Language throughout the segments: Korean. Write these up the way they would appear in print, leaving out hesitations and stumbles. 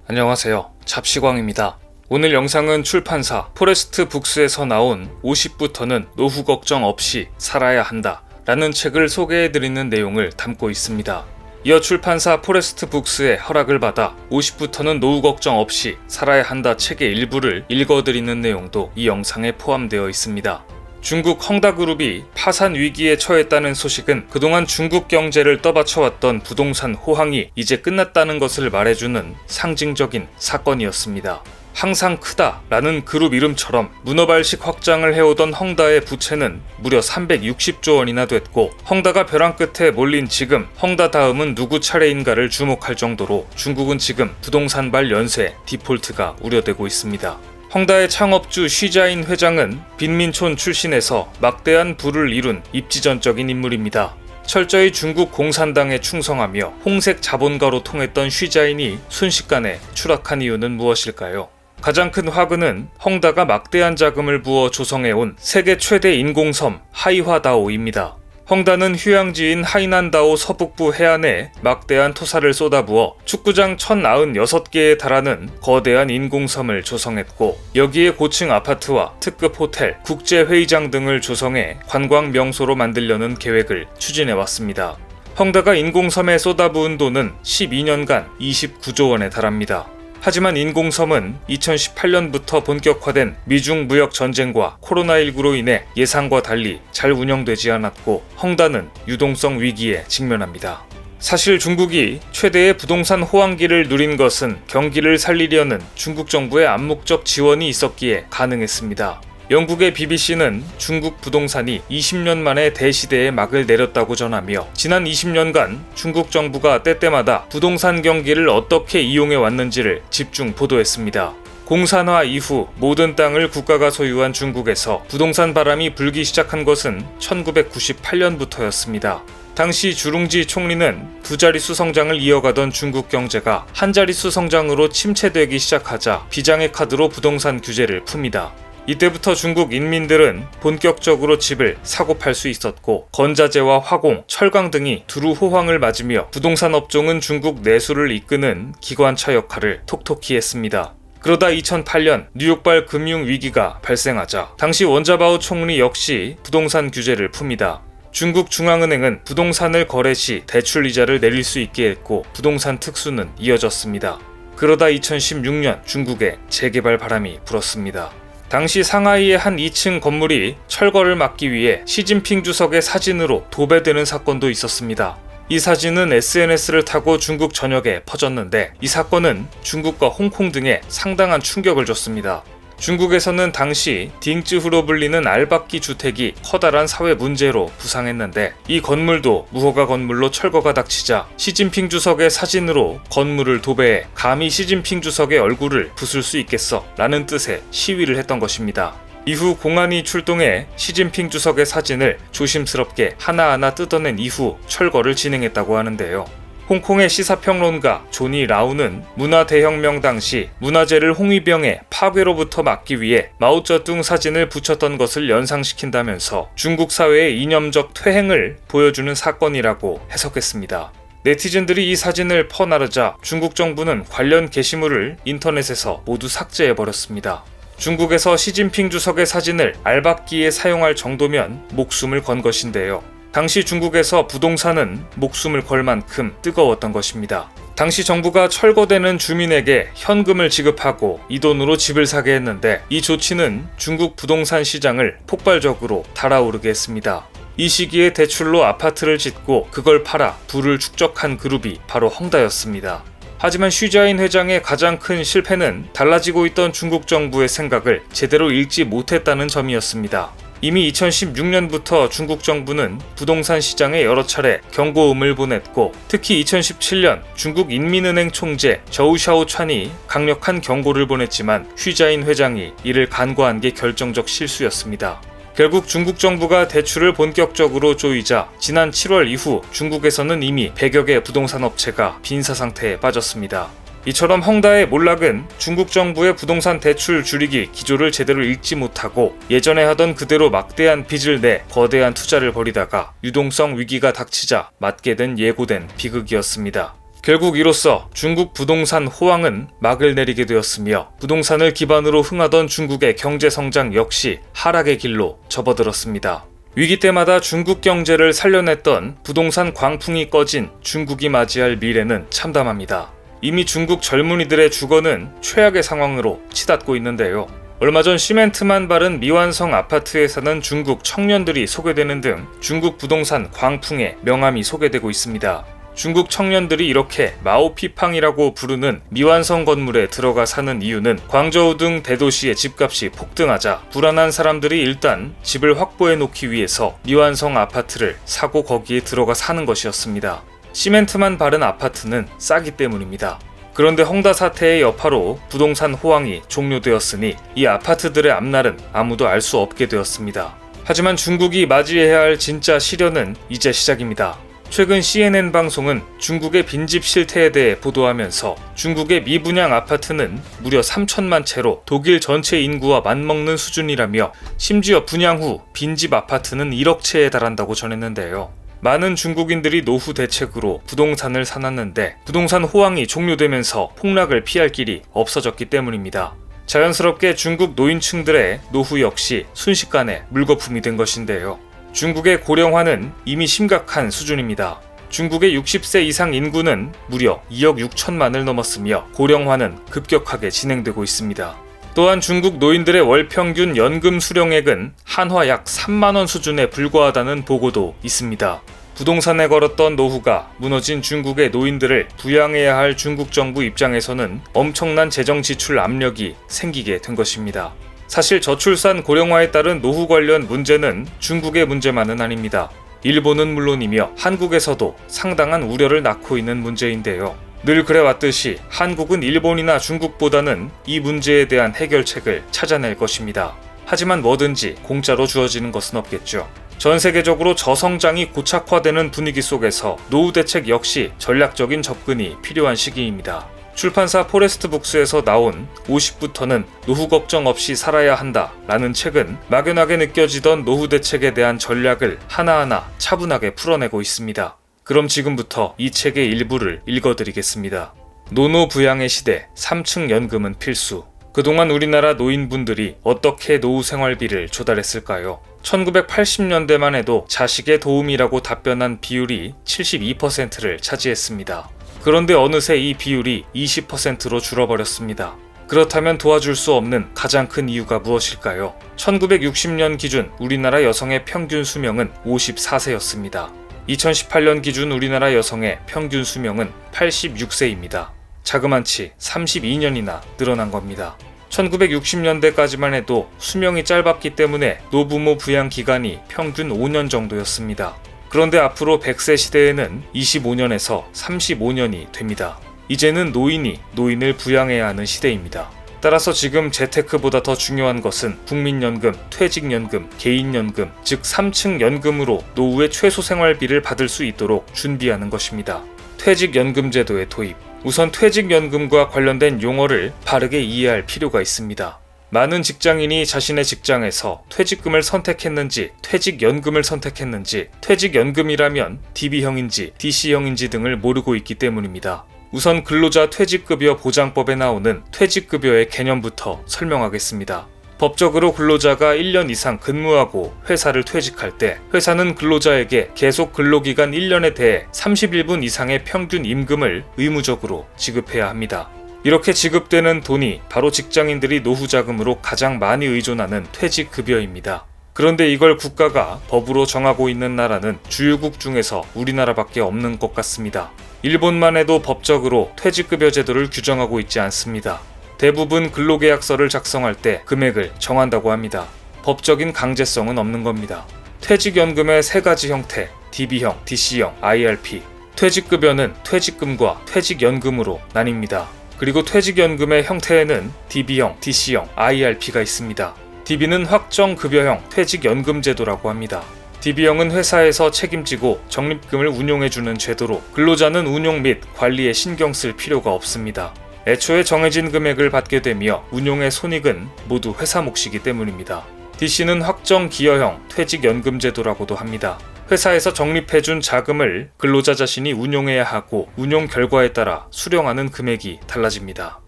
안녕하세요. 잡시광입니다. 오늘 영상은 출판사 포레스트 북스에서 나온 50부터는 노후 걱정 없이 살아야 한다 라는 책을 소개해드리는 내용을 담고 있습니다. 이어 출판사 포레스트 북스의 허락을 받아 50부터는 노후 걱정 없이 살아야 한다 책의 일부를 읽어드리는 내용도 이 영상에 포함되어 있습니다. 중국 헝다그룹이 파산 위기에 처했다는 소식은 그동안 중국 경제를 떠받쳐왔던 부동산 호황이 이제 끝났다는 것을 말해주는 상징적인 사건이었습니다. 항상 크다라는 그룹 이름처럼 문어발식 확장을 해오던 헝다의 부채는 무려 360조 원이나 됐고, 헝다가 벼랑 끝에 몰린 지금 헝다 다음은 누구 차례인가를 주목할 정도로 중국은 지금 부동산발 연쇄 디폴트가 우려되고 있습니다. 헝다의 창업주 쉬자인 회장은 빈민촌 출신에서 막대한 부를 이룬 입지전적인 인물입니다. 철저히 중국 공산당에 충성하며 홍색 자본가로 통했던 쉬자인이 순식간에 추락한 이유는 무엇일까요? 가장 큰 화근은 헝다가 막대한 자금을 부어 조성해온 세계 최대 인공섬 하이화다오입니다. 헝다는 휴양지인 하이난다오 서북부 해안에 막대한 토사를 쏟아부어 축구장 1096개에 달하는 거대한 인공섬을 조성했고, 여기에 고층 아파트와 특급 호텔, 국제회의장 등을 조성해 관광 명소로 만들려는 계획을 추진해왔습니다. 헝다가 인공섬에 쏟아부은 돈은 12년간 29조 원에 달합니다. 하지만 인공섬은 2018년부터 본격화된 미중 무역 전쟁과 코로나19로 인해 예상과 달리 잘 운영되지 않았고, 헝다는 유동성 위기에 직면합니다. 사실 중국이 최대의 부동산 호황기를 누린 것은 경기를 살리려는 중국 정부의 암묵적 지원이 있었기에 가능했습니다. 영국의 BBC는 중국 부동산이 20년 만에 대시대의 막을 내렸다고 전하며, 지난 20년간 중국 정부가 때때마다 부동산 경기를 어떻게 이용해 왔는지를 집중 보도했습니다. 공산화 이후 모든 땅을 국가가 소유한 중국에서 부동산 바람이 불기 시작한 것은 1998년부터였습니다. 당시 주룽지 총리는 두 자릿수 성장을 이어가던 중국 경제가 한 자릿수 성장으로 침체되기 시작하자 비장의 카드로 부동산 규제를 풉니다. 이때부터 중국 인민들은 본격적으로 집을 사고 팔 수 있었고, 건자재와 화공, 철강 등이 두루 호황을 맞으며 부동산 업종은 중국 내수를 이끄는 기관차 역할을 톡톡히 했습니다. 그러다 2008년 뉴욕발 금융위기가 발생하자 당시 원자바오 총리 역시 부동산 규제를 풉니다. 중국 중앙은행은 부동산을 거래 시 대출 이자를 내릴 수 있게 했고, 부동산 특수는 이어졌습니다. 그러다 2016년 중국에 재개발 바람이 불었습니다. 당시 상하이의 한 2층 건물이 철거를 막기 위해 시진핑 주석의 사진으로 도배되는 사건도 있었습니다. 이 사진은 SNS를 타고 중국 전역에 퍼졌는데, 이 사건은 중국과 홍콩 등에 상당한 충격을 줬습니다. 중국에서는 당시 딩쯔후로 불리는 알박기 주택이 커다란 사회 문제로 부상했는데, 이 건물도 무허가 건물로 철거가 닥치자 시진핑 주석의 사진으로 건물을 도배해 감히 시진핑 주석의 얼굴을 부술 수 있겠어 라는 뜻의 시위를 했던 것입니다. 이후 공안이 출동해 시진핑 주석의 사진을 조심스럽게 하나하나 뜯어낸 이후 철거를 진행했다고 하는데요. 홍콩의 시사평론가 조니 라우는 문화대혁명 당시 문화재를 홍위병의 파괴로부터 막기 위해 마오쩌둥 사진을 붙였던 것을 연상시킨다면서 중국 사회의 이념적 퇴행을 보여주는 사건이라고 해석했습니다. 네티즌들이 이 사진을 퍼나르자 중국 정부는 관련 게시물을 인터넷에서 모두 삭제해버렸습니다. 중국에서 시진핑 주석의 사진을 알박기에 사용할 정도면 목숨을 건 것인데요. 당시 중국에서 부동산은 목숨을 걸 만큼 뜨거웠던 것입니다. 당시 정부가 철거되는 주민에게 현금을 지급하고 이 돈으로 집을 사게 했는데, 이 조치는 중국 부동산 시장을 폭발적으로 달아오르게 했습니다. 이 시기에 대출로 아파트를 짓고 그걸 팔아 부를 축적한 그룹이 바로 헝다였습니다. 하지만 쉬자인 회장의 가장 큰 실패는 달라지고 있던 중국 정부의 생각을 제대로 읽지 못했다는 점이었습니다. 이미 2016년부터 중국 정부는 부동산 시장에 여러 차례 경고음을 보냈고, 특히 2017년 중국 인민은행 총재 저우샤오찬이 강력한 경고를 보냈지만 쉬자인 회장이 이를 간과한 게 결정적 실수였습니다. 결국 중국 정부가 대출을 본격적으로 조이자 지난 7월 이후 중국에서는 이미 100여 개 부동산 업체가 빈사 상태에 빠졌습니다. 이처럼 헝다의 몰락은 중국 정부의 부동산 대출 줄이기 기조를 제대로 읽지 못하고 예전에 하던 그대로 막대한 빚을 내 거대한 투자를 벌이다가 유동성 위기가 닥치자 맞게 된 예고된 비극이었습니다. 결국 이로써 중국 부동산 호황은 막을 내리게 되었으며 부동산을 기반으로 흥하던 중국의 경제 성장 역시 하락의 길로 접어들었습니다. 위기 때마다 중국 경제를 살려냈던 부동산 광풍이 꺼진 중국이 맞이할 미래는 참담합니다. 이미 중국 젊은이들의 주거는 최악의 상황으로 치닫고 있는데요. 얼마 전 시멘트만 바른 미완성 아파트에 사는 중국 청년들이 소개되는 등 중국 부동산 광풍의 명암이 소개되고 있습니다. 중국 청년들이 이렇게 마오피팡이라고 부르는 미완성 건물에 들어가 사는 이유는 광저우 등 대도시의 집값이 폭등하자 불안한 사람들이 일단 집을 확보해 놓기 위해서 미완성 아파트를 사고 거기에 들어가 사는 것이었습니다. 시멘트만 바른 아파트는 싸기 때문입니다. 그런데 헝다 사태의 여파로 부동산 호황이 종료되었으니 이 아파트들의 앞날은 아무도 알 수 없게 되었습니다. 하지만 중국이 맞이해야 할 진짜 시련은 이제 시작입니다. 최근 CNN 방송은 중국의 빈집 실태에 대해 보도하면서 중국의 미분양 아파트는 무려 3천만 채로 독일 전체 인구와 맞먹는 수준이라며 심지어 분양 후 빈집 아파트는 1억 채에 달한다고 전했는데요. 많은 중국인들이 노후 대책으로 부동산을 사놨는데 부동산 호황이 종료되면서 폭락을 피할 길이 없어졌기 때문입니다. 자연스럽게 중국 노인층들의 노후 역시 순식간에 물거품이 된 것인데요. 중국의 고령화는 이미 심각한 수준입니다. 중국의 60세 이상 인구는 무려 2억 6천만을 넘었으며 고령화는 급격하게 진행되고 있습니다. 또한 중국 노인들의 월 평균 연금 수령액은 한화 약 3만원 수준에 불과하다는 보고도 있습니다. 부동산에 걸었던 노후가 무너진 중국의 노인들을 부양해야 할 중국 정부 입장에서는 엄청난 재정 지출 압력이 생기게 된 것입니다. 사실 저출산 고령화에 따른 노후 관련 문제는 중국의 문제만은 아닙니다. 일본은 물론이며 한국에서도 상당한 우려를 낳고 있는 문제인데요. 늘 그래왔듯이 한국은 일본이나 중국보다는 이 문제에 대한 해결책을 찾아낼 것입니다. 하지만 뭐든지 공짜로 주어지는 것은 없겠죠. 전 세계적으로 저성장이 고착화되는 분위기 속에서 노후 대책 역시 전략적인 접근이 필요한 시기입니다. 출판사 포레스트북스에서 나온 50부터는 노후 걱정 없이 살아야 한다 라는 책은 막연하게 느껴지던 노후 대책에 대한 전략을 하나하나 차분하게 풀어내고 있습니다. 그럼 지금부터 이 책의 일부를 읽어드리겠습니다. 노노 부양의 시대, 3층 연금은 필수. 그동안 우리나라 노인분들이 어떻게 노후 생활비를 조달했을까요? 1980년대만 해도 자식의 도움이라고 답변한 비율이 72%를 차지했습니다. 그런데 어느새 이 비율이 20%로 줄어버렸습니다. 그렇다면 도와줄 수 없는 가장 큰 이유가 무엇일까요? 1960년 기준 우리나라 여성의 평균 수명은 54세였습니다. 2018년 기준 우리나라 여성의 평균 수명은 86세입니다. 자그만치 32년이나 늘어난 겁니다. 1960년대까지만 해도 수명이 짧았기 때문에 노부모 부양 기간이 평균 5년 정도였습니다. 그런데 앞으로 100세 시대에는 25년에서 35년이 됩니다. 이제는 노인이 노인을 부양해야 하는 시대입니다. 따라서 지금 재테크보다 더 중요한 것은 국민연금, 퇴직연금, 개인연금, 즉 3층 연금으로 노후의 최소 생활비를 받을 수 있도록 준비하는 것입니다. 퇴직연금 제도의 도입. 우선 퇴직연금과 관련된 용어를 바르게 이해할 필요가 있습니다. 많은 직장인이 자신의 직장에서 퇴직금을 선택했는지, 퇴직연금을 선택했는지, 퇴직연금이라면 DB형인지 DC형인지 등을 모르고 있기 때문입니다. 우선 근로자 퇴직급여 보장법에 나오는 퇴직급여의 개념부터 설명하겠습니다. 법적으로 근로자가 1년 이상 근무하고 회사를 퇴직할 때 회사는 근로자에게 계속 근로기간 1년에 대해 31분 이상의 평균 임금을 의무적으로 지급해야 합니다. 이렇게 지급되는 돈이 바로 직장인들이 노후 자금으로 가장 많이 의존하는 퇴직급여입니다. 그런데 이걸 국가가 법으로 정하고 있는 나라는 주요국 중에서 우리나라밖에 없는 것 같습니다. 일본만 해도 법적으로 퇴직급여 제도를 규정하고 있지 않습니다. 대부분 근로계약서를 작성할 때 금액을 정한다고 합니다. 법적인 강제성은 없는 겁니다. 퇴직연금의 세 가지 형태, DB형, DC형, IRP. 퇴직급여는 퇴직금과 퇴직연금으로 나뉩니다. 그리고 퇴직연금의 형태에는 DB형, DC형, IRP가 있습니다. DB는 확정급여형 퇴직연금 제도라고 합니다. DB형은 회사에서 책임지고 적립금을 운용해주는 제도로 근로자는 운용 및 관리에 신경 쓸 필요가 없습니다. 애초에 정해진 금액을 받게 되며 운용의 손익은 모두 회사 몫이기 때문입니다. DC는 확정기여형 퇴직연금 제도라고도 합니다. 회사에서 적립해준 자금을 근로자 자신이 운용해야 하고 운용 결과에 따라 수령하는 금액이 달라집니다.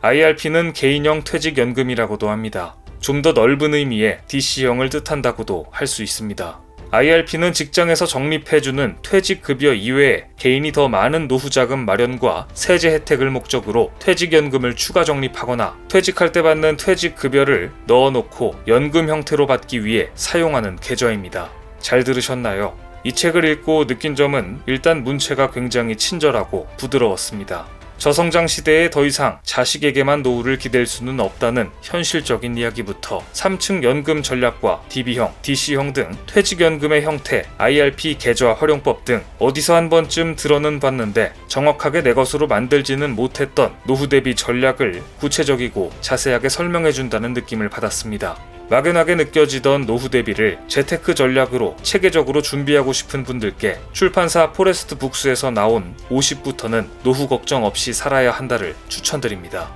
IRP는 개인형 퇴직연금이라고도 합니다. 좀 더 넓은 의미의 DC형을 뜻한다고도 할 수 있습니다. IRP는 직장에서 적립해주는 퇴직급여 이외에 개인이 더 많은 노후자금 마련과 세제 혜택을 목적으로 퇴직연금을 추가 적립하거나 퇴직할 때 받는 퇴직급여를 넣어놓고 연금 형태로 받기 위해 사용하는 계좌입니다. 잘 들으셨나요? 이 책을 읽고 느낀 점은 일단 문체가 굉장히 친절하고 부드러웠습니다. 저성장 시대에 더 이상 자식에게만 노후를 기댈 수는 없다는 현실적인 이야기부터 3층 연금 전략과 DB형, DC형 등 퇴직연금의 형태, IRP 계좌 활용법 등 어디서 한 번쯤 들어는 봤는데 정확하게 내 것으로 만들지는 못했던 노후 대비 전략을 구체적이고 자세하게 설명해준다는 느낌을 받았습니다. 막연하게 느껴지던 노후 대비를 재테크 전략으로 체계적으로 준비하고 싶은 분들께 출판사 포레스트 북스에서 나온 50부터는 노후 걱정 없이 살아야 한다를 추천드립니다.